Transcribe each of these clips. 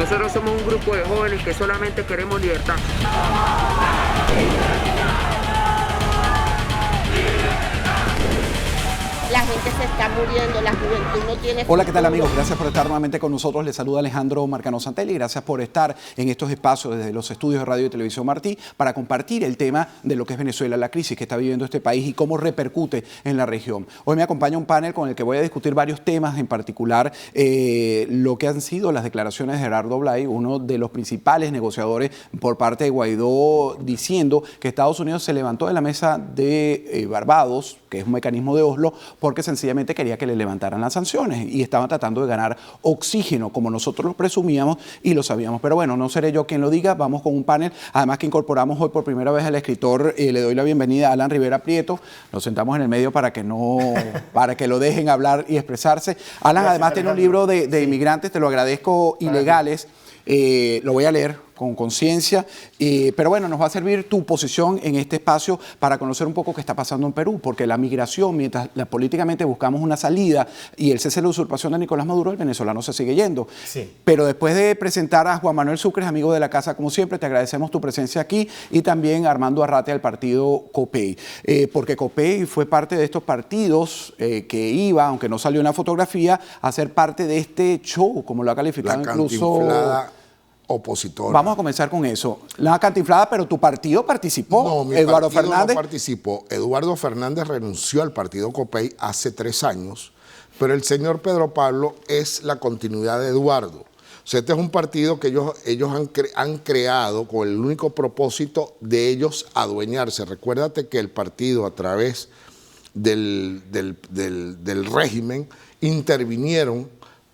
Nosotros somos un grupo de jóvenes que solamente queremos libertad. La gente se está muriendo, la juventud no tiene futuro. Hola, ¿qué tal, amigos? Gracias por estar nuevamente con nosotros. Les saluda Alejandro Marcano Santelli. Gracias por estar en estos espacios desde los estudios de Radio y Televisión Martí para compartir el tema de lo que es Venezuela, la crisis que está viviendo este país y cómo repercute en la región. Hoy me acompaña un panel con el que voy a discutir varios temas, en particular lo que han sido las declaraciones de Gerardo Blay, uno de los principales negociadores por parte de Guaidó, diciendo que Estados Unidos se levantó de la mesa de Barbados, que es un mecanismo de Oslo, porque sencillamente quería que le levantaran las sanciones y estaban tratando de ganar oxígeno, como nosotros lo presumíamos y lo sabíamos. Pero bueno, no seré yo quien lo diga, vamos con un panel, además que incorporamos hoy por primera vez al escritor, le doy la bienvenida a Alan Rivera Prieto, nos sentamos en el medio para que lo dejen hablar y expresarse. Alan, gracias, además tiene un libro de inmigrantes, te lo agradezco, ilegales, lo voy a leer con conciencia, pero bueno, nos va a servir tu posición en este espacio para conocer un poco qué está pasando en Perú, porque la migración, mientras políticamente buscamos una salida y el cese de la usurpación de Nicolás Maduro, el venezolano se sigue yendo. Sí. Pero después de presentar a Juan Manuel Sucres, amigo de la casa como siempre, te agradecemos tu presencia aquí, y también a Armando Arrate del partido COPEI, porque COPEI fue parte de estos partidos que iba, aunque no salió en la fotografía, a ser parte de este show, como lo ha calificado incluso opositor. Vamos a comenzar con eso. La cantinflada, pero tu partido participó. No, mi Eduardo partido Fernández no participó. Eduardo Fernández renunció al partido COPEI hace 3 años, pero el señor Pedro Pablo es la continuidad de Eduardo. O sea, este es un partido que ellos han creado con el único propósito de ellos adueñarse. Recuérdate que el partido, a través del régimen, intervinieron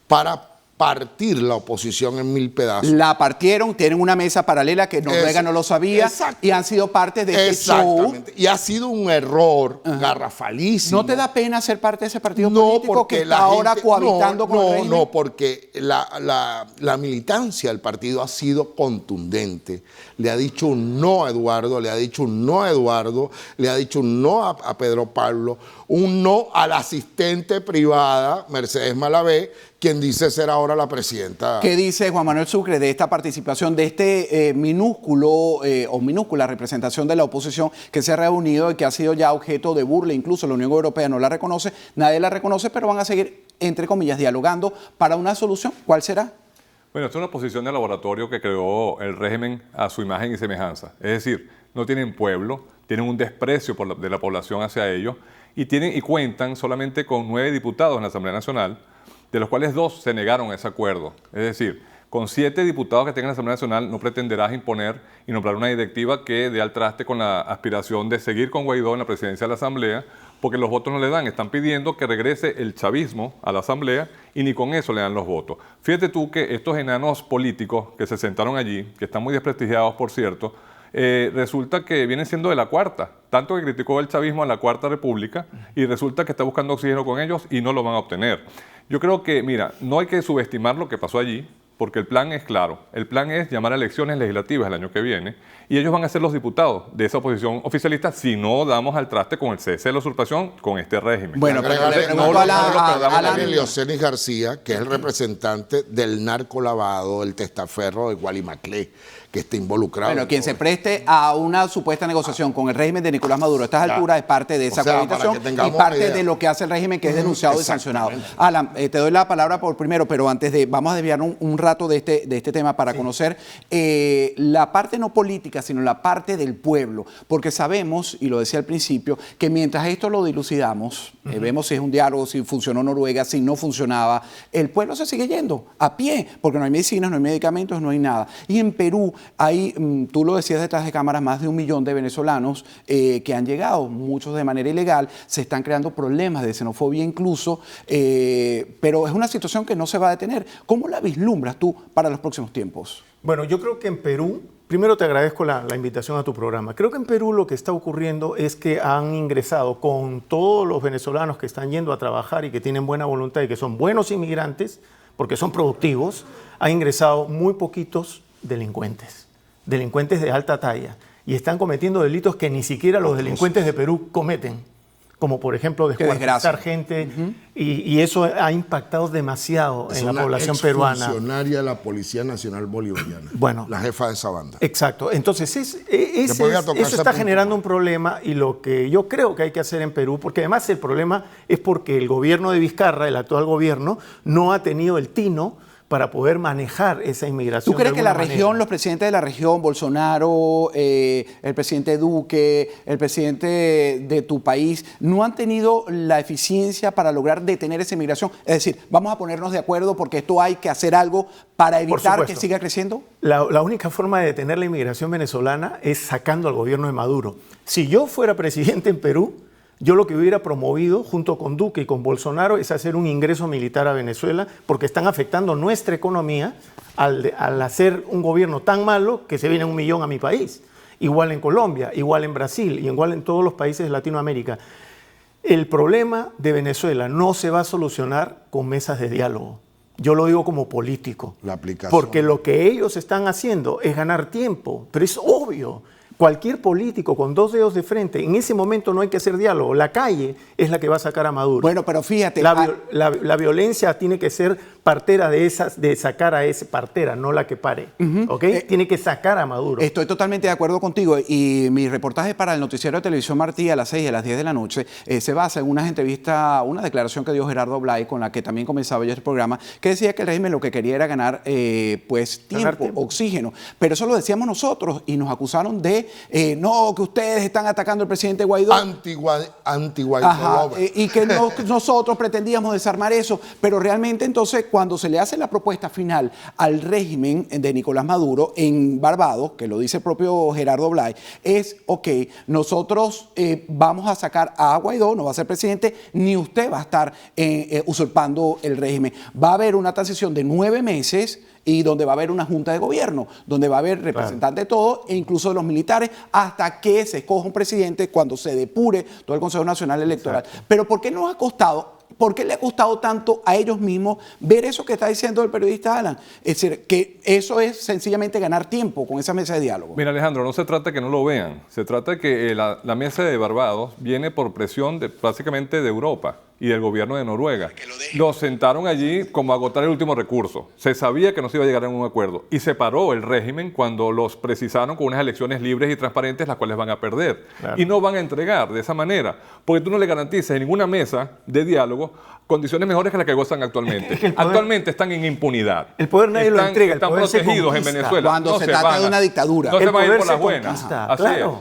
para partir la oposición en 1000 pedazos. La partieron, tienen una mesa paralela que Noruega no lo sabía, y han sido parte de este show. Y ha sido un error garrafalísimo. ¿No te da pena ser parte de ese partido político que está ahora cohabitando con el régimen? No, porque la militancia del partido ha sido contundente. Le ha dicho un no a Eduardo, le ha dicho un no a Eduardo, le ha dicho un no a Pedro Pablo, un no a la asistente privada, Mercedes Malavé, quien dice ser ahora la presidenta. ¿Qué dice Juan Manuel Sucre de esta participación, de este minúscula representación de la oposición que se ha reunido y que ha sido ya objeto de burla? Incluso la Unión Europea no la reconoce, nadie la reconoce, pero van a seguir, entre comillas, dialogando para una solución. ¿Cuál será? Bueno, esta es una posición de laboratorio que creó el régimen a su imagen y semejanza. Es decir, no tienen pueblo, tienen un desprecio de la población hacia ellos y cuentan solamente con 9 diputados en la Asamblea Nacional, de los cuales 2 se negaron a ese acuerdo. Es decir, con 7 diputados que tengan la Asamblea Nacional no pretenderás imponer y nombrar una directiva que dé al traste con la aspiración de seguir con Guaidó en la presidencia de la Asamblea, porque los votos no le dan. Están pidiendo que regrese el chavismo a la Asamblea y ni con eso le dan los votos. Fíjate tú que estos enanos políticos que se sentaron allí, que están muy desprestigiados, por cierto, resulta que vienen siendo de la cuarta, tanto que criticó el chavismo en la Cuarta República, y resulta que está buscando oxígeno con ellos y no lo van a obtener. Yo creo que, mira, no hay que subestimar lo que pasó allí, porque el plan es claro. El plan es llamar a elecciones legislativas el año que viene, y ellos van a ser los diputados de esa oposición oficialista si no damos al traste con el cese de la usurpación con este régimen. Bueno, pero le pregunto a Leocenis García, que es el representante del narcolavado, del testaferro de Gualimaclé, que está involucrado. Bueno, quien se preste a una supuesta negociación con el régimen de Nicolás Maduro a estas alturas es parte de esa cohabitación y parte de lo que hace el régimen, que es denunciado y sancionado. Alan, te doy la palabra por primero, pero antes vamos a desviar un rato de este tema para conocer la parte no política, sino la parte del pueblo, porque sabemos, y lo decía al principio, que mientras esto lo dilucidamos, vemos si es un diálogo, si funcionó Noruega, si no funcionaba, el pueblo se sigue yendo a pie, porque no hay medicinas, no hay medicamentos, no hay nada. Y en Perú hay, tú lo decías detrás de cámaras, más de 1 millón de venezolanos que han llegado, muchos de manera ilegal, se están creando problemas de xenofobia incluso, pero es una situación que no se va a detener. ¿Cómo la vislumbras tú para los próximos tiempos? Bueno, yo creo que en Perú, primero te agradezco la invitación a tu programa. Creo que en Perú lo que está ocurriendo es que han ingresado con todos los venezolanos que están yendo a trabajar y que tienen buena voluntad y que son buenos inmigrantes, porque son productivos, han ingresado muy poquitos delincuentes de alta talla, y están cometiendo delitos que ni siquiera los delincuentes de Perú cometen, como por ejemplo Qué desgracia. descuartizar gente, y eso ha impactado demasiado Es en la una población peruana. funcionaria de la Policía Nacional Bolivariana. Bueno. La jefa de esa banda. Exacto. Entonces, Después voy a tocar eso ese está punto. generando un problema, y lo que yo creo que hay que hacer en Perú, porque además el problema es porque el gobierno de Vizcarra, el actual gobierno, no ha tenido el tino para poder manejar esa inmigración. ¿Tú crees de que la alguna región, manera. los presidentes de la región, Bolsonaro, el presidente Duque, el presidente de tu país, no han tenido la eficiencia para lograr detener esa inmigración? Es decir, vamos a ponernos de acuerdo porque esto hay que hacer algo para evitar que supuesto. siga creciendo. La única forma de detener la inmigración venezolana es sacando al gobierno de Maduro. Si yo fuera presidente en Perú, yo lo que hubiera promovido junto con Duque y con Bolsonaro es hacer un ingreso militar a Venezuela, porque están afectando nuestra economía al hacer un gobierno tan malo que se viene 1 millón a mi país. Igual en Colombia, igual en Brasil, y igual en todos los países de Latinoamérica. El problema de Venezuela no se va a solucionar con mesas de diálogo. Yo lo digo como político. La aplicación. Porque lo que ellos están haciendo es ganar tiempo, pero es obvio. Cualquier político con 2 dedos de frente, en ese momento no hay que hacer diálogo. La calle es la que va a sacar a Maduro. Bueno, pero fíjate. La violencia tiene que ser partera de sacar a ese partera, no la que pare. ¿Ok? Tiene que sacar a Maduro. Estoy totalmente de acuerdo contigo, y mi reportaje para el noticiero de Televisión Martí a las 6 y a las 10 de la noche se basa en unas entrevistas, una declaración que dio Gerardo Blay, con la que también comenzaba yo este programa, que decía que el régimen lo que quería era ganar tiempo, oxígeno. Pero eso lo decíamos nosotros y nos acusaron de no, que ustedes están atacando al presidente Guaidó. Anti-Guaidó. Ajá, y que nosotros pretendíamos desarmar eso, pero realmente entonces cuando se le hace la propuesta final al régimen de Nicolás Maduro en Barbados, que lo dice el propio Gerardo Blay, es, ok, nosotros vamos a sacar a Guaidó, no va a ser presidente, ni usted va a estar usurpando el régimen. Va a haber una transición de 9 meses y donde va a haber una junta de gobierno, donde va a haber representantes de todos, e incluso de los militares, hasta que se escoja un presidente cuando se depure todo el Consejo Nacional Electoral. Exacto. Pero ¿por qué nos ha costado? ¿Por qué le ha costado tanto a ellos mismos ver eso que está diciendo el periodista Alan? Es decir, que eso es sencillamente ganar tiempo con esa mesa de diálogo. Mira, Alejandro, no se trata de que no lo vean. Se trata de que la mesa de Barbados viene por presión básicamente de Europa y del gobierno de Noruega. Los sentaron allí como a agotar el último recurso. Se sabía que no se iba a llegar a un acuerdo. Y se paró el régimen cuando los precisaron con unas elecciones libres y transparentes, las cuales van a perder. Claro. Y no van a entregar de esa manera. Porque tú no le garantizas en ninguna mesa de diálogo condiciones mejores que las que gozan actualmente. Actualmente están en impunidad. El poder nadie lo entrega. Están protegidos en Venezuela. Cuando se trata de una dictadura. No se van a ir por las buenas.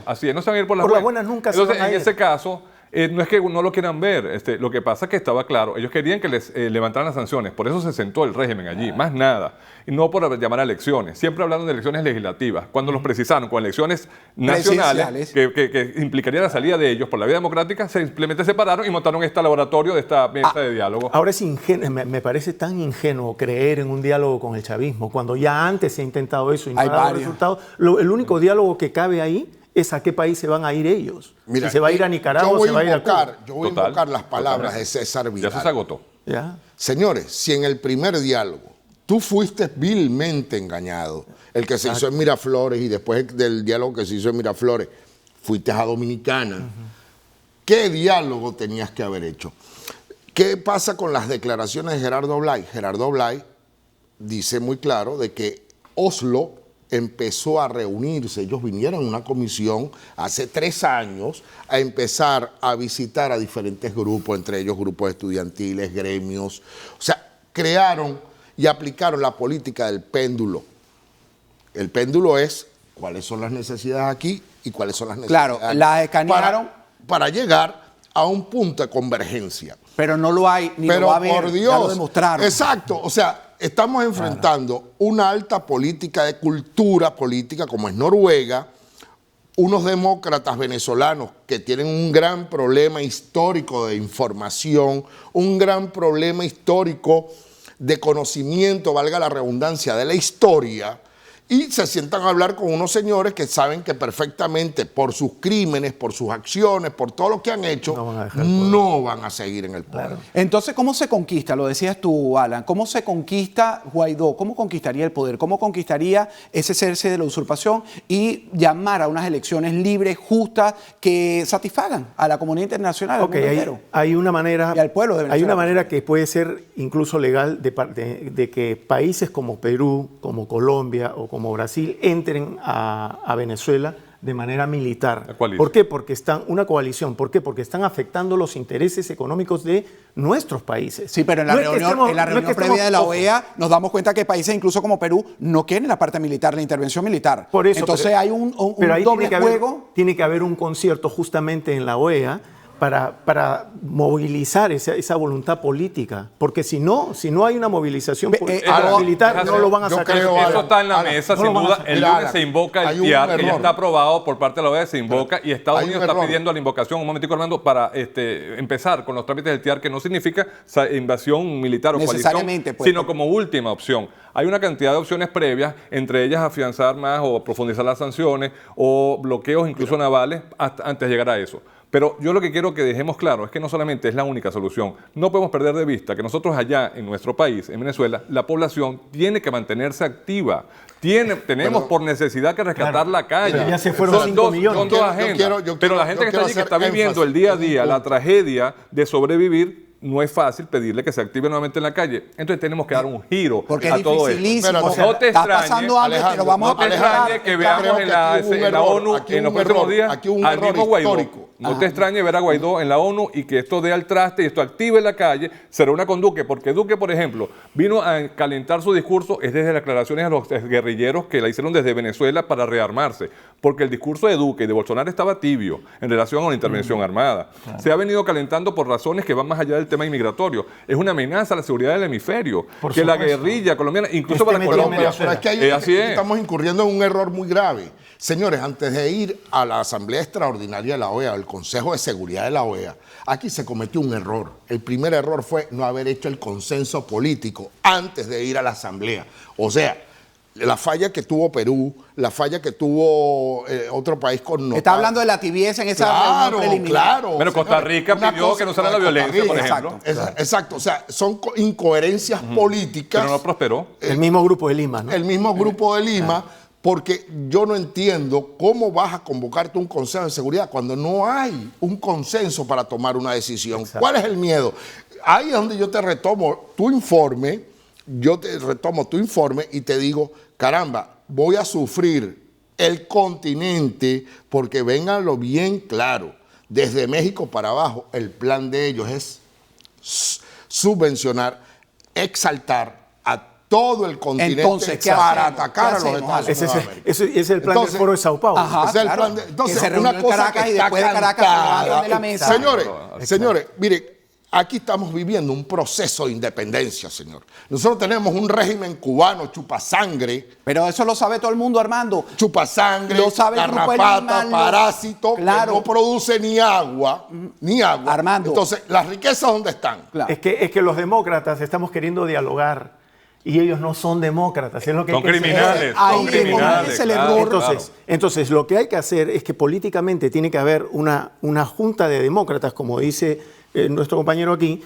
Así es, no se van a ir por las buenas. Por las buenas nunca se van a ir. Entonces, en ese caso, no es que no lo quieran ver. Lo que pasa es que estaba claro. Ellos querían que les levantaran las sanciones. Por eso se sentó el régimen allí. Más nada. Y no por llamar a elecciones. Siempre hablaron de elecciones legislativas. Cuando los precisaron con elecciones nacionales, que implicaría la salida de ellos por la vía democrática, simplemente se separaron y montaron este laboratorio de esta mesa de diálogo. Ahora es ingenuo, me parece tan ingenuo creer en un diálogo con el chavismo, cuando ya antes se ha intentado eso y no ha dado resultados. El único diálogo que cabe ahí es a qué país se van a ir ellos. Mira, si se va a ir a Nicaragua, se va a ir a Cuba. Yo voy a invocar las palabras de César Vidal. Ya se agotó. ¿Ya? Señores, si en el primer diálogo tú fuiste vilmente engañado, el que se hizo en Miraflores y después del diálogo que se hizo en Miraflores, fuiste a Dominicana, ¿qué diálogo tenías que haber hecho? ¿Qué pasa con las declaraciones de Gerardo Blay? Gerardo Blay dice muy claro de que Oslo empezó a reunirse, ellos vinieron a una comisión hace 3 años a empezar a visitar a diferentes grupos, entre ellos grupos estudiantiles, gremios, o sea, crearon y aplicaron la política del péndulo. El péndulo es cuáles son las necesidades aquí y cuáles son las necesidades claro, las escanearon para llegar a un punto de convergencia. Pero no lo hay, ni pero lo va a haber, por Dios, ya lo demostraron. Exacto, o sea, estamos enfrentando una alta política de cultura política como es Noruega, unos demócratas venezolanos que tienen un gran problema histórico de información, un gran problema histórico de conocimiento, valga la redundancia, de la historia, y se sientan a hablar con unos señores que saben que perfectamente por sus crímenes, por sus acciones, por todo lo que han hecho, No van a dejar el poder. no van a seguir en el poder. Entonces, ¿cómo se conquista? Lo decías tú, Alan. ¿Cómo se conquista Guaidó? ¿Cómo conquistaría el poder? ¿Cómo conquistaría ese cese de la usurpación y llamar a unas elecciones libres, justas, que satisfagan a la comunidad internacional, al Ok, mundo entero? hay una manera, Y al pueblo de hay Venezuela. una manera que puede ser incluso legal de que países como Perú, como Colombia o como Brasil entren a Venezuela de manera militar. La coalición. ¿Por qué? Porque están una coalición. ¿Por qué? Porque están afectando los intereses económicos de nuestros países. Sí, pero en la No es que reunión, estemos- en la no es reunión que previa estemos- de la ojo. OEA nos damos cuenta que países incluso como Perú no quieren la parte militar, la intervención militar. Por eso, Entonces pero- hay un pero ahí doble tiene que haber- juego. tiene que haber un concierto justamente en la OEA para movilizar esa voluntad política. Porque si no hay una movilización militar, Alan, no lo van a yo sacar. creo, Eso Alan, está en la Alan, mesa, no sin lo van a duda. sacar. El Mira, lunes Alan, se invoca hay el un TIAR, que ya error. está aprobado por parte de la OEA, se invoca y Estados Hay un Unidos está error. pidiendo la invocación, un momentico, Armando, para empezar con los trámites del TIAR, que no significa invasión militar o coalición, Necesariamente, pues. sino como última opción. Hay una cantidad de opciones previas, entre ellas afianzar más o profundizar las sanciones o bloqueos incluso navales antes de llegar a eso. Pero yo lo que quiero que dejemos claro es que no solamente es la única solución. No podemos perder de vista que nosotros allá en nuestro país, en Venezuela, la población tiene que mantenerse activa. Tenemos por necesidad que rescatar la calle. Pero ya se fueron Son 5 dos- millones. son Yo dos quiero- yo agendas. quiero- yo Pero la quiero- gente yo que está quiero allí, que está hacer viviendo el día a énfasis en día, un la punto. tragedia de sobrevivir, no es fácil pedirle que se active nuevamente en la calle. Entonces tenemos que dar un giro Porque a es todo esto. dificilísimo. Pero o sea, no te está extrañe, pasando hambre, pero Alejandro, vamos No a te pelear. extrañe que veamos creo que en la, aquí hubo un en la error, ONU aquí en los hubo un próximos error, días aquí hubo un al error mismo Guaidó. histórico. No te extrañe ver a Guaidó en la ONU y que esto dé al traste y esto active la calle, se reúna con Duque, porque Duque, por ejemplo, vino a calentar su discurso, es desde las declaraciones a los guerrilleros que la hicieron desde Venezuela para rearmarse, porque el discurso de Duque y de Bolsonaro estaba tibio en relación a la intervención armada. Se ha venido calentando por razones que van más allá del tema inmigratorio. Es una amenaza a la seguridad del hemisferio, Por que la supuesto. guerrilla colombiana, incluso Esté para metido en Colombia. Venezuela. Pero es que hay Así es. estamos incurriendo en un error muy grave. Señores, antes de ir a la Asamblea Extraordinaria de la OEA, el Consejo de Seguridad de la OEA, aquí se cometió un error. El primer error fue no haber hecho el consenso político antes de ir a la Asamblea. O sea, la falla que tuvo Perú, la falla que tuvo otro país con nota. Está hablando de la tibieza en esa reunión preliminar. Claro. Pero Costa señores, Rica una pidió cosa- que no usara la Costa violencia, por Rica, ejemplo. Exacto. O sea, son incoherencias políticas. Pero no prosperó. El mismo grupo de Lima, ¿no? El mismo grupo de Lima, porque yo no entiendo cómo vas a convocarte un consejo de seguridad cuando no hay un consenso para tomar una decisión. Exacto. ¿Cuál es el miedo? Ahí es donde yo te retomo tu informe, y te digo, caramba, voy a sufrir el continente porque vénganlo bien claro. Desde México para abajo, el plan de ellos es subvencionar, exaltar a todo el continente Entonces, ¿qué para hacemos? atacar ¿Qué a los hacemos? Estados Ese Unidos es, de América. ese es el plan Entonces, del Foro de Sao Paulo. Ajá. Ese es el claro. plan de- entonces, Que se reunió una en cosa Caracas que y está después de Caracas se cantada. levantan de la mesa. Señores, mire, aquí estamos viviendo un proceso de independencia, señor. Nosotros tenemos un régimen cubano chupasangre, Pero eso lo sabe todo el mundo, Armando. chupasangre, Lo sabe el Grupo de garrapata, Lima, parásito, Claro. que no produce ni agua. Armando. Entonces, ¿las riquezas dónde están? Claro. Es que los demócratas estamos queriendo dialogar y ellos no son demócratas. Es lo que hay Son que hacer. criminales. Ahí Son es criminales. el claro, error. claro. Entonces, lo que hay que hacer es que políticamente tiene que haber una junta de demócratas, como dice nuestro compañero aquí,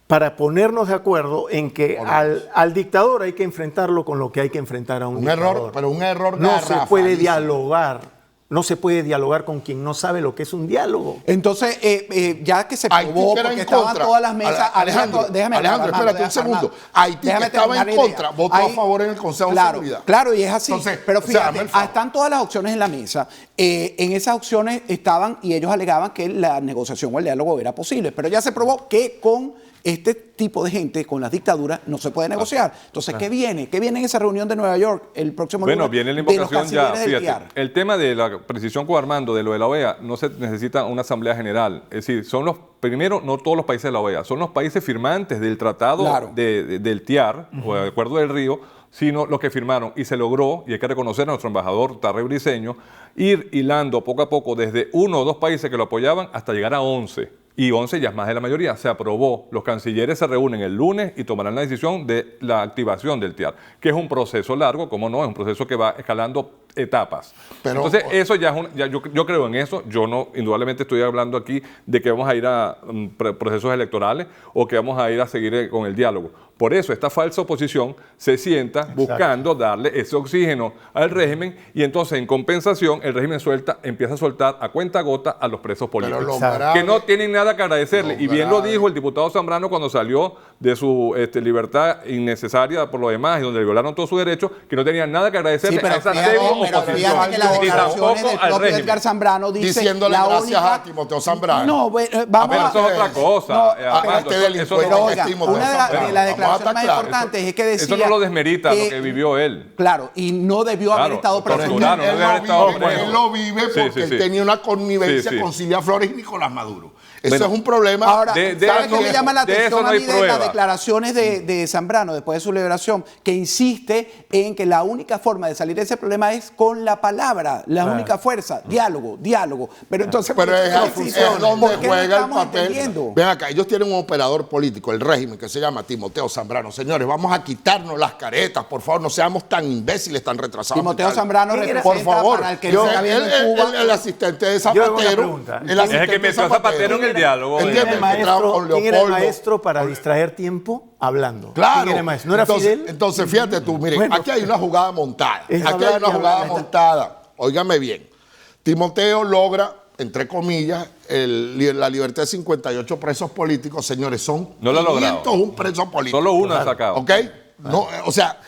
para ponernos de acuerdo en que al dictador hay que enfrentarlo con lo que hay que enfrentar a un dictador. error, pero un error No se puede garrafalísimo. dialogar. No se puede dialogar con quien no sabe lo que es un diálogo. Entonces, ya que se Haití probó, que era porque en estaban contra. todas las mesas. Alejandro, déjame Alejandro, Armando, espérate un segundo. Armando. Haití que Déjame estaba terminar en la idea. contra, votó a favor en el Consejo de Seguridad. Claro, y es así. Entonces, pero o sea, fíjate, hazme el favor. están todas las opciones en la mesa. En esas opciones estaban, y ellos alegaban que la negociación o el diálogo era posible, pero ya se probó que con este tipo de gente, con las dictaduras, no se puede negociar. Entonces, ¿qué viene? ¿Qué viene en esa reunión de Nueva York el próximo Bueno, lunes? viene la de los invocación ya. cancilleres del Fíjate, TIAR? el tema de la precisión con Armando, de lo de la OEA, no se necesita una asamblea general. Es decir, primero, no todos los países de la OEA, son los países firmantes del tratado Claro. del TIAR, o del Acuerdo del Río, sino los que firmaron. Y se logró, y hay que reconocer a nuestro embajador Tarre Briceño, ir hilando poco a poco desde 1 o 2 países que lo apoyaban hasta llegar a 11. y 11 ya es más de la mayoría. Se aprobó. Los cancilleres se reúnen el lunes y tomarán la decisión de la activación del TIAR, que es un proceso largo, como no, es un proceso que va escalando etapas. Pero, entonces, eso ya es yo creo en eso. Yo no, indudablemente estoy hablando aquí de que vamos a ir a procesos electorales o que vamos a ir a seguir con el diálogo. Por eso esta falsa oposición se sienta buscando darle ese oxígeno al régimen y entonces en compensación el régimen empieza a soltar a cuenta gota a los presos políticos que no tienen nada que agradecerle. Y bien lo dijo el diputado Zambrano cuando salió de su libertad innecesaria por lo demás y donde le violaron todos sus derechos, que no tenían nada que agradecerle a esa fíjate que las declaraciones del propio Edgar Zambrano dice diciéndole gracias a Timoteo Zambrano. No, vamos pero eso es otra cosa. Pero oiga, una de las declaraciones más importantes es que decía... Eso no lo desmerita lo que vivió él. Claro, y no debió haber estado preso. Él lo vive porque él tenía una connivencia con Silvia Flores y Nicolás Maduro. Eso es un problema. Ahora, ¿sabes qué me llama la atención a mí de las declaraciones de Zambrano después de su liberación? Que insiste en que la única forma de salir de ese problema es con la palabra, la única fuerza, diálogo. Pero entonces, es donde juega el papel. Ven acá, ellos tienen un operador político, el régimen, que se llama Timoteo Zambrano. Señores, vamos a quitarnos las caretas, por favor, no seamos tan imbéciles, tan retrasados. Timoteo Zambrano representa, por favor, para el que no está viendo en Cuba, el asistente de Zapatero. Es el que metió a Zapatero en el diálogo. ¿Quién era el maestro para distraer tiempo hablando? Claro. ¿Quién era el maestro? ¿No era Fidel? Entonces, fíjate tú, miren, aquí hay una jugada montada. Óigame bien. Timoteo logra, entre comillas, la libertad de 58 presos políticos. Señores, son 501 presos políticos. Solo uno ha sacado. ¿Ok? No, o sea,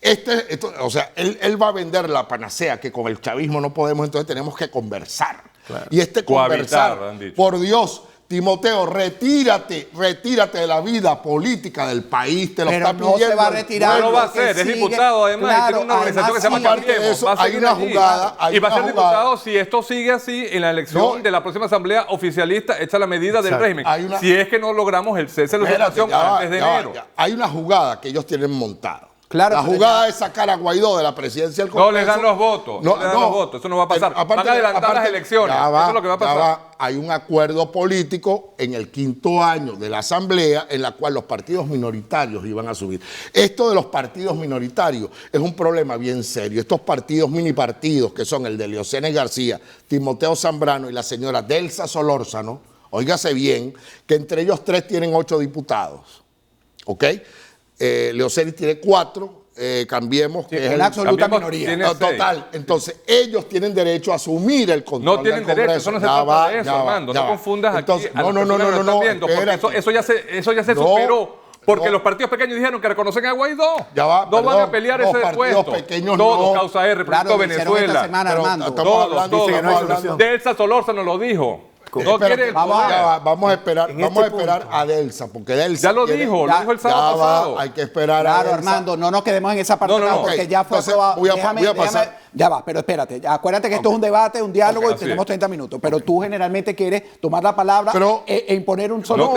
él va a vender la panacea que con el chavismo no podemos, entonces tenemos que conversar. Claro. Y conversar, por Dios, Timoteo, retírate de la vida política del país, te lo está pidiendo. No se va a retirar. No lo va a hacer, es diputado además, y tiene una organización que se llama Cambiemos. Hay una jugada. Y va a ser diputado si esto sigue así en la elección de la próxima asamblea oficialista, hecha la medida del régimen. Si es que no logramos el cese de la usurpación antes de enero. Hay una jugada que ellos tienen montada. Claro, la jugada es sacar a Guaidó de la presidencia del Congreso. No les dan los votos. No les dan los votos. Eso no va a pasar. Van a adelantar las elecciones. Eso es lo que va a pasar. Hay un acuerdo político en el 5º año de la Asamblea en la cual los partidos minoritarios iban a subir. Esto de los partidos minoritarios es un problema bien serio. Estos partidos, mini partidos, que son el de Leocénes García, Timoteo Zambrano y la señora Delsa Solórzano, óigase bien, que entre ellos 3 tienen 8 diputados. ¿Ok? Leocénis tiene 4, Cambiemos, que es una absoluta minoría. Total. Entonces, ellos tienen derecho a asumir el control del Congreso. No tienen derecho, eso no se trata de eso, Armando. No confundas aquí a las personas que lo están viendo, porque eso ya se superó. Porque los partidos pequeños dijeron que reconocen a Guaidó. No van a pelear ese puesto. Todos, Causa R, Proyecto Venezuela. Todos. Delsa Solórzano lo dijo. No quiere vamos a esperar a Delsa, porque Delsa ya lo dijo el sábado pasado. Hay que esperar a Delsa. Armando, no nos quedemos en esa parte porque ya fue aprobado. Ya va, pero espérate, acuérdate que esto es un debate, un diálogo y tenemos 30 minutos, pero tú generalmente quieres tomar la palabra e imponer un solo...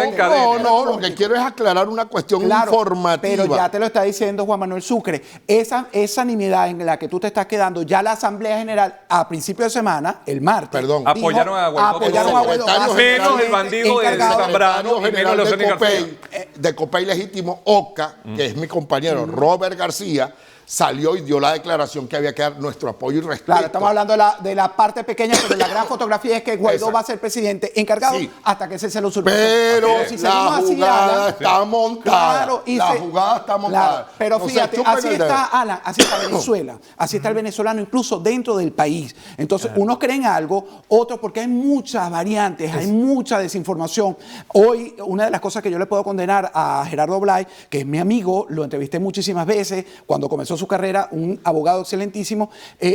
No, lo que quiero es aclarar una cuestión informativa. Pero ya te lo está diciendo Juan Manuel Sucre, esa nimiedad en la que tú te estás quedando, ya la Asamblea General a principio de semana, el martes, apoyaron a Guaidó. Menos el bandido de Zambrano y menos Leocénis García. De Copey legítimo, Oca, que es mi compañero Robert García, salió y dio la declaración que había que dar nuestro apoyo y respeto. Claro, estamos hablando de la parte pequeña, pero la gran fotografía es que Guaidó va a ser presidente encargado hasta que se lo usurpe. Pero si la jugada está montada. La jugada está montada. Pero fíjate, así está Alan, así está Venezuela, así está el venezolano, incluso dentro del país. Entonces, unos creen algo, otros porque hay muchas variantes, hay mucha desinformación. Hoy, una de las cosas que yo le puedo condenar a Gerardo Blay, que es mi amigo, lo entrevisté muchísimas veces, cuando comenzó su carrera, un abogado excelentísimo,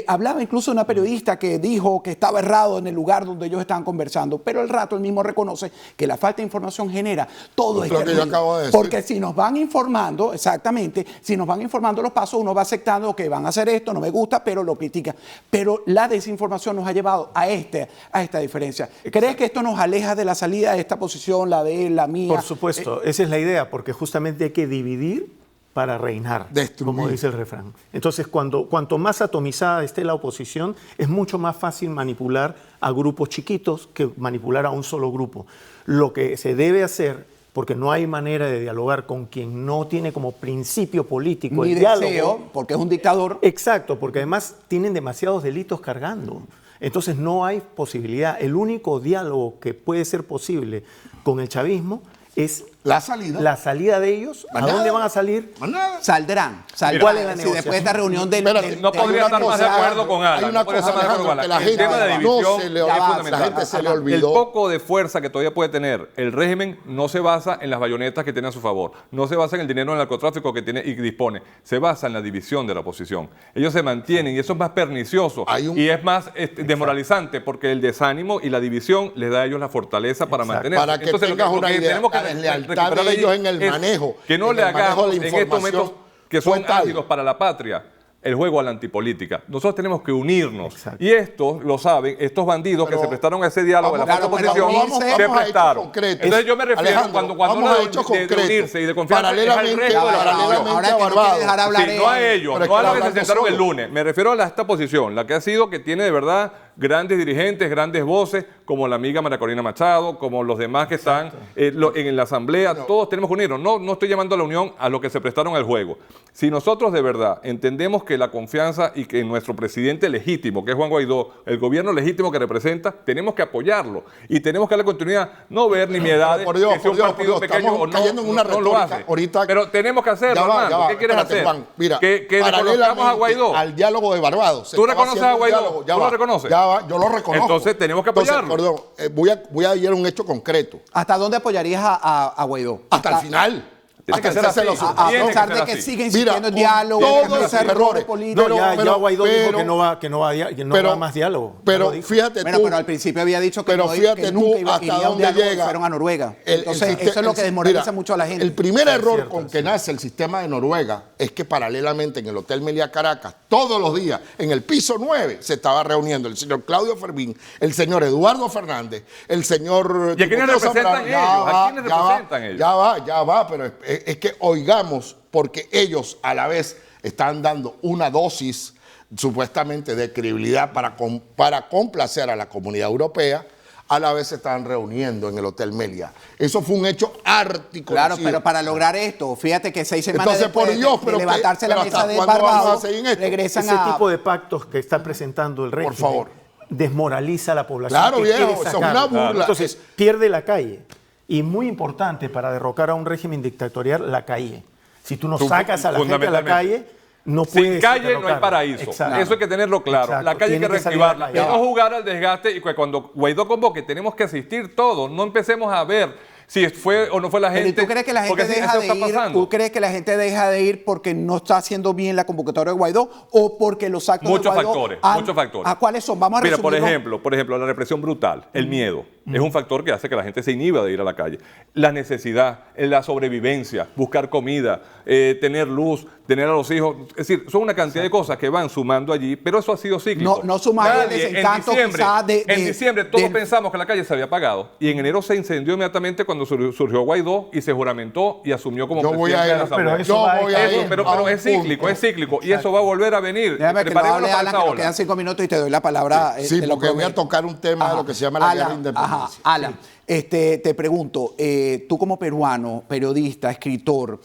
hablaba incluso de una periodista que dijo que estaba errado en el lugar donde ellos estaban conversando, pero al rato él mismo reconoce que la falta de información genera todo este ruido, porque si nos van informando, exactamente, si nos van informando los pasos, uno va aceptando que van a hacer esto, no me gusta, pero lo critica. Pero la desinformación nos ha llevado a esta diferencia. ¿Crees que esto nos aleja de la salida de esta posición, la de él, la mía? Por supuesto, esa es la idea, porque justamente hay que dividir para reinar, Destruir. como dice el refrán. Entonces, cuanto más atomizada esté la oposición, es mucho más fácil manipular a grupos chiquitos que manipular a un solo grupo. Lo que se debe hacer, porque no hay manera de dialogar con quien no tiene como principio político Ni el diálogo. deseo, porque es un dictador. Exacto, porque además tienen demasiados delitos cargando. Entonces no hay posibilidad. El único diálogo que puede ser posible con el chavismo es La salida. la salida de ellos. Más ¿A dónde nada. van a salir? Más nada. Saldrán. ¿Cuál es la Si negociación? después de esta reunión del... Espérate, No podría estar más de acuerdo con Hay Alan. una No podría estar cosa, más de acuerdo con Alejandro, que la Alan. El gente tema de no división se le es olvida, fundamental. la gente se le El olvidó. poco de fuerza que todavía puede tener el régimen no se basa en las bayonetas que tiene a su favor, no se basa en el dinero del narcotráfico que tiene y dispone, se basa en la división de la oposición. Ellos se mantienen y eso es más pernicioso y es más desmoralizante porque el desánimo y la división les da a ellos la fortaleza para mantenerse. Para que Entonces, tengas lo que una idea, tenemos que la deslealtad recuperar de ellos allí en el es manejo, que no en le el manejo hagamos de en estos información momentos que fue son tal. ácidos para la patria el juego a la antipolítica. Nosotros tenemos que unirnos. Exacto. Y esto lo saben, estos bandidos Pero que se prestaron a ese diálogo de la vamos- falsa claro, oposición, pero se vamos a hechos prestaron. concretos. Entonces yo me refiero, Alejandro, cuando vamos uno a de hechos concretos. unirse y de confianza, es al Paralelamente, resto de la paralelamente oposición. Ahora que no Barbados. quiere dejar hablar Sí, no a ellos, Pero es no a que los que se hablando sentaron el solo. lunes. Me refiero a esta posición, la que ha sido que tiene de verdad grandes dirigentes, grandes voces, como la amiga María Corina Machado, como los demás que están en la asamblea. Todos tenemos que unirnos. No estoy llamando a la unión a los que se prestaron al juego. Si nosotros de verdad entendemos que la confianza y que nuestro presidente legítimo, que es Juan Guaidó, el gobierno legítimo que representa, tenemos que apoyarlo y tenemos que darle continuidad. No ver nimiedades, Por Dios, que sea un por Dios, partido por Dios, pequeño estamos o no, cayendo en una no lo retórica hace. ahorita. Pero tenemos que hacerlo, Ya va, Armando. ya va. ¿Qué quieres Espérate, hacer? Juan, mira, que reconozcamos a Guaidó. al diálogo de Barbados. se ¿Tú estaba reconoces a haciendo un Guaidó? diálogo. Ya ¿Tú lo va, reconoces? Ya va, yo lo reconozco. Entonces, tenemos que apoyarlo. Perdón, voy a ir a un hecho concreto. ¿Hasta dónde apoyarías a Guaidó? Hasta el final. Tiene que ser hacerse así. los- A Tiene pesar que de ser que así. sigue Mira, insistiendo en con diálogo, todos que no los se errores errores. políticos. No, ya Guaidó dijo que no va pero- va más diálogo. Ya Pero lo dijo. fíjate Bueno, tú. pero al principio había dicho que, Pero no, fíjate que tú nunca iba, hasta iría a un dónde diálogo llega. y fueron a Noruega. Entonces, sistema- eso es lo que desmoraliza mira, mucho a la gente. El primer error cierto, con sí. que nace el sistema de Noruega es que paralelamente en el Hotel Meliá Caracas, todos los días, en el piso 9, se estaba reuniendo el señor Claudio Fermín, el señor Eduardo Fernández, el señor... ¿Y a quiénes Timoteo representan Zambrano. ellos? ¿A quiénes representan ellos? Ya va, pero es que oigamos, porque ellos a la vez están dando una dosis supuestamente de credibilidad para complacer a la comunidad europea, a la vez se están reuniendo en el Hotel Meliá. Eso fue un hecho articulado. Claro, pero para lograr esto, fíjate que 6 semanas Entonces, después por Dios, de pero levantarse ¿pero la mesa hasta de cuándo vamos a Barbados, seguir en esto? regresan Ese a... tipo de pactos que está presentando el régimen favor. desmoraliza a la población. Claro, que viejo, quiere eso es sacarlo. una burla. Entonces, pierde la calle. Y muy importante para derrocar a un régimen dictatorial, la calle. Si tú no sacas a la gente a la Fundamentalmente. calle, no puedes Sin calle no hay derrocarlo. paraíso. Exacto. Eso hay que tenerlo claro. Exacto. La calle hay que Tiene que salir a la reactivarla. Y calle. no jugar al desgaste. Y que cuando Guaidó convoque, tenemos que asistir todos. No empecemos a ver si fue o no fue la Pero ¿y gente. tú crees que la gente porque deja eso de está ir? pasando. ¿Tú crees que la gente deja de ir porque no está haciendo bien la convocatoria de Guaidó o porque los actos Muchos de Guaidó factores, muchos factores. ¿A cuáles son? Vamos a Mira, resumirlo. por ejemplo, la represión brutal, el miedo, es un factor que hace que la gente se inhiba de ir a la calle. La necesidad, la sobrevivencia, buscar comida, tener luz, tener a los hijos. Es decir, son una cantidad de cosas que van sumando allí, pero eso ha sido cíclico. No sumar el desencanto quizás En diciembre todos pensamos que la calle se había apagado y en enero se incendió inmediatamente cuando surgió Guaidó y se juramentó y asumió como Yo voy presidente a ir, de la Asamblea. pero eso va a yo voy a ir Pero a un es cíclico, punto. es cíclico y eso va a volver a venir. Déjame que lo Preparémonos hable para Alan, esa que nos ola. quedan 5 minutos y te doy la palabra. Sí, te lo porque voy a prometo. tocar un tema de lo que se llama la guerra de independencia. Alan, te pregunto, tú como peruano, periodista, escritor,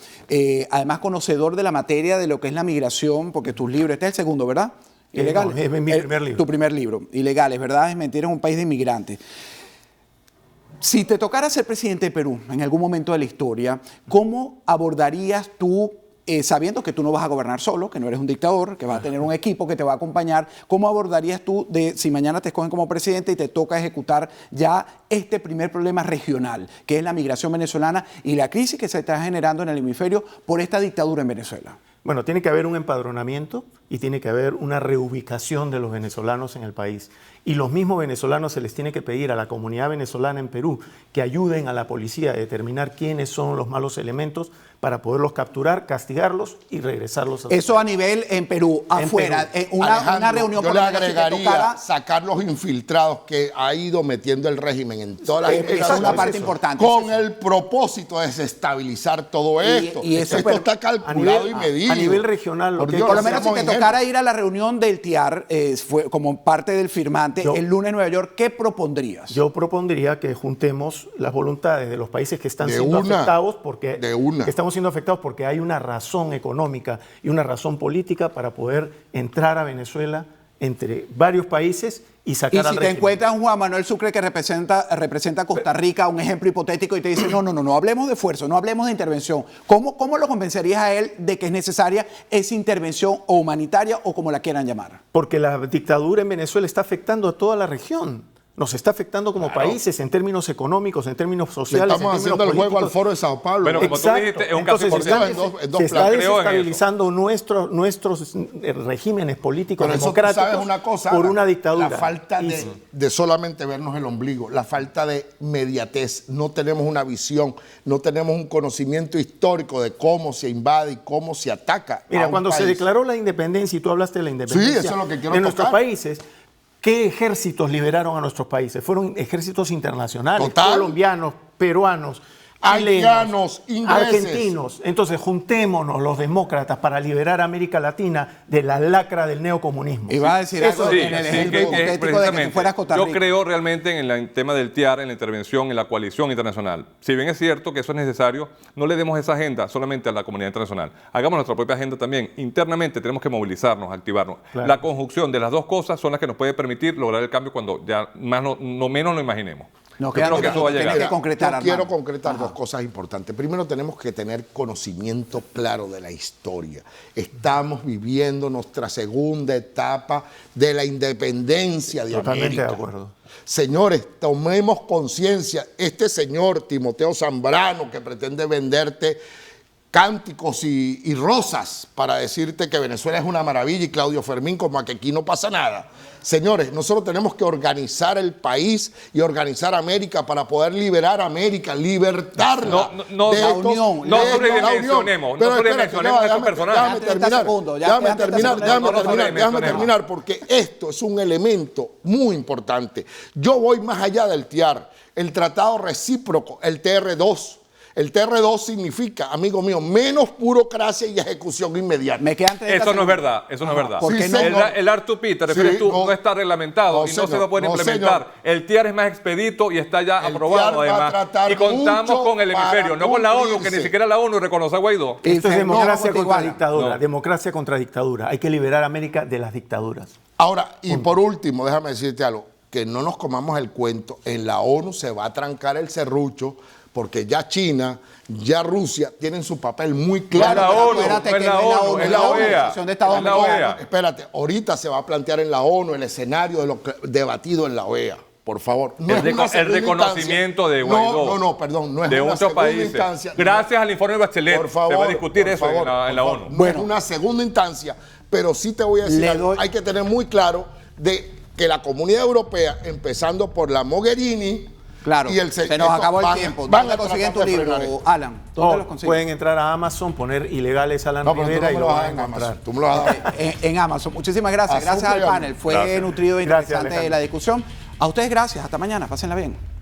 además conocedor de la materia de lo que es la migración, porque tus libros, este es el segundo, ¿verdad? No, es mi primer libro. Tu primer libro, Ilegales, ¿verdad? Es mentir en un país de inmigrantes. Si te tocara ser presidente de Perú en algún momento de la historia, ¿cómo abordarías tú, sabiendo que tú no vas a gobernar solo, que no eres un dictador, que vas a tener un equipo que te va a acompañar, cómo abordarías tú si mañana te escogen como presidente y te toca ejecutar ya este primer problema regional, que es la migración venezolana y la crisis que se está generando en el hemisferio por esta dictadura en Venezuela? Bueno, tiene que haber un empadronamiento y tiene que haber una reubicación de los venezolanos en el país. Y los mismos venezolanos se les tiene que pedir a la comunidad venezolana en Perú que ayuden a la policía a determinar quiénes son los malos elementos para poderlos capturar, castigarlos y regresarlos a su Eso a nivel en Perú, afuera, una Alejandro, reunión yo por le lo menos que agregaría tocara, sacar los infiltrados que ha ido metiendo el régimen en todas las esa es una parte importante. con el propósito de desestabilizar todo esto. y eso, esto está calculado y medido. a nivel regional, Por lo que- Dios, por lo menos si seamos te ingenuos. tocara ir a la reunión del TIAR, fue como parte del firmante, Yo- el lunes en Nueva York, ¿qué propondrías? Yo propondría que juntemos las voluntades de los países que están De siendo una, afectados porque de una. que estamos siendo afectados porque hay una razón económica y una razón política para poder entrar a Venezuela entre varios países y Y sacar si al te régimen. encuentras un Juan Manuel Sucre que representa a Costa Rica, un ejemplo hipotético, y te dice, no hablemos de esfuerzo, no hablemos de intervención. ¿Cómo lo convencerías a él de que es necesaria esa intervención o humanitaria o como la quieran llamar? Porque la dictadura en Venezuela está afectando a toda la región. Nos está afectando como países en términos económicos, en términos Le sociales. estamos en términos haciendo el juego al políticos. foro de Sao Paulo. Bueno, como tú dijiste, es un caso Entonces, se hipotético. está- En dos se está planos. Creo en desestabilizando nuestros regímenes políticos Pero eso tú democráticos sabes una cosa, por Ana, una dictadura. La falta Y- de solamente vernos el ombligo, la falta de mediatez. No tenemos una visión, no tenemos un conocimiento histórico de cómo se invade y cómo se ataca. a Mira, un cuando se país. declaró la independencia, y tú hablaste de la independencia eso es lo que quiero de nuestros tocar. países, ¿qué ejércitos liberaron a nuestros países? Fueron ejércitos internacionales, Total. colombianos, peruanos, Haitianos, chilenos, ingleses. argentinos. Entonces, juntémonos los demócratas para liberar a América Latina de la lacra del neocomunismo. Y vas a decir algo Sí, en el sí, ejemplo hipotético de que tú precisamente, fueras Costa yo Rica. creo realmente en el tema del TIAR, en la intervención, en la coalición internacional. Si bien es cierto que eso es necesario, no le demos esa agenda solamente a la comunidad internacional. Hagamos nuestra propia agenda también. Internamente tenemos que movilizarnos, activarnos. Claro. La conjunción de las dos cosas son las que nos puede permitir lograr el cambio cuando ya más no menos lo imaginemos. Nos Yo quedan creo que dos eso va a minutos, llegar. tenés que concretar, Yo quiero Armando. concretar dos cosas importantes. Primero, tenemos que tener conocimiento claro de la historia. Estamos viviendo nuestra segunda etapa de la independencia de Totalmente América. de acuerdo. Señores, tomemos conciencia. Este señor Timoteo Zambrano, que pretende venderte cánticos y rosas para decirte que Venezuela es una maravilla, y Claudio Fermín como a que aquí no pasa nada. Señores, nosotros tenemos que organizar el país y organizar América para poder liberar a América, libertarla. No, de la estos- unión, no de esta sobredimensionemos, unión. Pero no sobredimensionemos espérate, estos personajes. Déjame 30 terminar, segundos, ya déjame quedan 30 terminar, segundos. déjame No lo terminar, déjame sobredimensionemos. terminar, porque esto es un elemento muy importante. Yo voy más allá del TIAR, el tratado recíproco, el TR2. El TR2 significa, amigo mío, menos burocracia y ejecución inmediata. Me quedan 30 Eso no es segundos. verdad, eso no es verdad. ¿Por Sí, qué no? señor. El R2P, te refieres Sí, tú, no. no está reglamentado No, y no se señor. va a poder No, implementar. señor. El TIAR es más expedito y está ya El aprobado TIAR va a además. tratar Y contamos mucho con el hemisferio, para no con la ONU, que cumplirse. ni siquiera la ONU reconoce a Guaidó. Y Esto es no, democracia contigo, contra Alan. dictadura. No. Democracia contra dictadura. Hay que liberar a América de las dictaduras. Ahora, y por último, déjame decirte algo, que no nos comamos el cuento, en la ONU se va a trancar el serrucho, porque ya China, ya Rusia tienen su papel muy claro. la ONU, Espérate no que es la no es la ONU, ONU, es es la la OEA. Organización de Estados Es la Americanos. OEA. Espérate, ahorita se va a plantear en la ONU el escenario de lo que, debatido en la OEA. Por favor. No El es una segunda reconocimiento instancia. de Guaidó. No, perdón. No es de una otros segunda países. instancia. Gracias al informe de Bachelet. Por favor, se va a discutir por eso favor, en la por ONU. favor. Bueno. No es una segunda instancia, pero sí te voy a decir Le algo. doy- Hay que tener muy claro de que la comunidad europea, empezando por la Mogherini, Claro, y el se nos acabó el tiempo. Van ¿Dónde a consiguen tu tratar de libro, frenar esto. Alan? ¿Dónde Oh, los consiguen? pueden entrar a Amazon, poner ilegales Alan No, pero tú Rivera no y me lo lo vas van a a dar en encontrar. Amazon. Tú me lo vas a dar. En Amazon. Muchísimas gracias. Azúcar Gracias al y hambre. panel. Fue Gracias. nutrido e Gracias, interesante Alejandro. la discusión. A ustedes gracias. Hasta mañana. Pásenla bien.